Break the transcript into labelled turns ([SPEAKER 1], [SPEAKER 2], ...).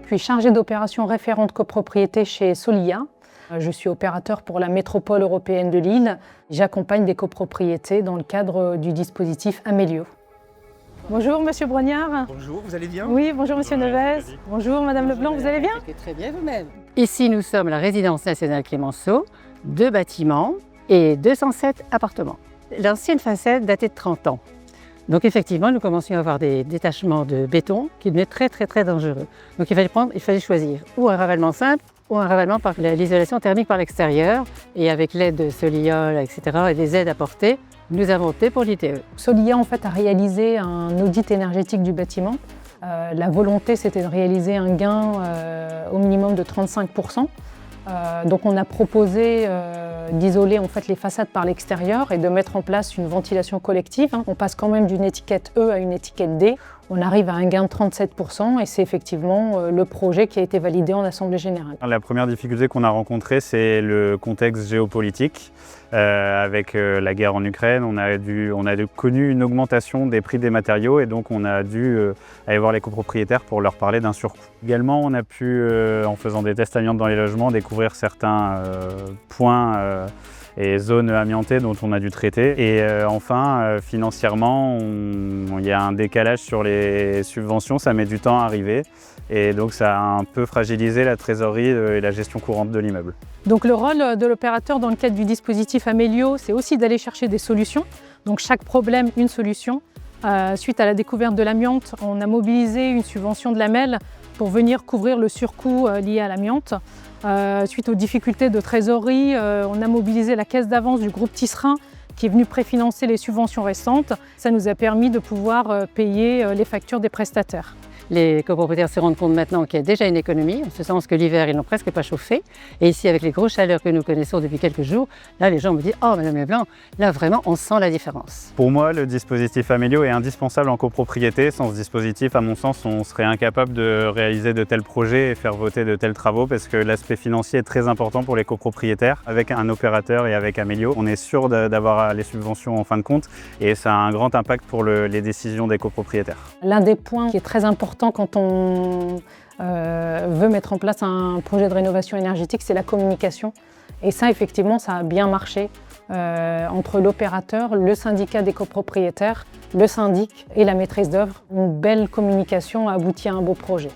[SPEAKER 1] Je suis chargée d'opérations référente copropriété chez Solia. Je suis opérateur pour la métropole européenne de Lille. J'accompagne des copropriétés dans le cadre du dispositif Amélio. Bonjour Monsieur Brognard.
[SPEAKER 2] Bonjour, vous allez bien?
[SPEAKER 1] Oui, bonjour Monsieur Neves. Bonjour Madame Leblanc, vous allez bien?
[SPEAKER 3] Très bien vous-même.
[SPEAKER 4] Ici, nous sommes la résidence nationale Clémenceau, 2 bâtiments et 207 appartements. L'ancienne façade datait de 30 ans. Donc effectivement, nous commencions à avoir des détachements de béton qui devenaient très dangereux. Donc il fallait choisir ou un ravalement simple ou un ravalement par l'isolation thermique par l'extérieur. Et avec l'aide de Soliol, etc., et des aides apportées, nous avons opté pour l'ITE.
[SPEAKER 1] Solia en fait a réalisé un audit énergétique du bâtiment. La volonté c'était de réaliser un gain au minimum de 35%. Donc on a proposé d'isoler en fait les façades par l'extérieur et de mettre en place une ventilation collective. On passe quand même d'une étiquette E à une étiquette D. On arrive à un gain de 37% et c'est effectivement le projet qui a été validé en Assemblée générale.
[SPEAKER 2] La première difficulté qu'on a rencontrée, c'est le contexte géopolitique. Avec la guerre en Ukraine, on a connu une augmentation des prix des matériaux et donc on a dû aller voir les copropriétaires pour leur parler d'un surcoût. Également, on a pu, en faisant des tests amiantes dans les logements, découvrir certains points et zones amiantées dont on a dû traiter. Et enfin, financièrement, il y a un décalage sur les subventions, ça met du temps à arriver. Et donc ça a un peu fragilisé la trésorerie et la gestion courante de l'immeuble.
[SPEAKER 1] Donc le rôle de l'opérateur dans le cadre du dispositif Amélio, c'est aussi d'aller chercher des solutions. Donc chaque problème, une solution. Suite à la découverte de l'amiante, on a mobilisé une subvention de l'AMEL pour venir couvrir le surcoût lié à l'amiante. Suite aux difficultés de trésorerie, on a mobilisé la caisse d'avance du groupe Tisserand qui est venu préfinancer les subventions restantes. Ça nous a permis de pouvoir payer les factures des prestataires.
[SPEAKER 4] Les copropriétaires se rendent compte maintenant qu'il y a déjà une économie, en ce sens que l'hiver, ils n'ont presque pas chauffé. Et ici, avec les grosses chaleurs que nous connaissons depuis quelques jours, là, les gens me disent « Oh, Madame Leblanc, là, vraiment, on sent la différence. »
[SPEAKER 2] Pour moi, le dispositif Amélio est indispensable en copropriété. Sans ce dispositif, à mon sens, on serait incapable de réaliser de tels projets et faire voter de tels travaux parce que l'aspect financier est très important pour les copropriétaires. Avec un opérateur et avec Amélio, on est sûr d'avoir les subventions en fin de compte et ça a un grand impact pour les décisions des copropriétaires.
[SPEAKER 1] L'un des points qui est très important quand on veut mettre en place un projet de rénovation énergétique, c'est la communication. Et ça, effectivement, ça a bien marché entre l'opérateur, le syndicat des copropriétaires, le syndic et la maîtrise d'œuvre. Une belle communication a abouti à un beau projet.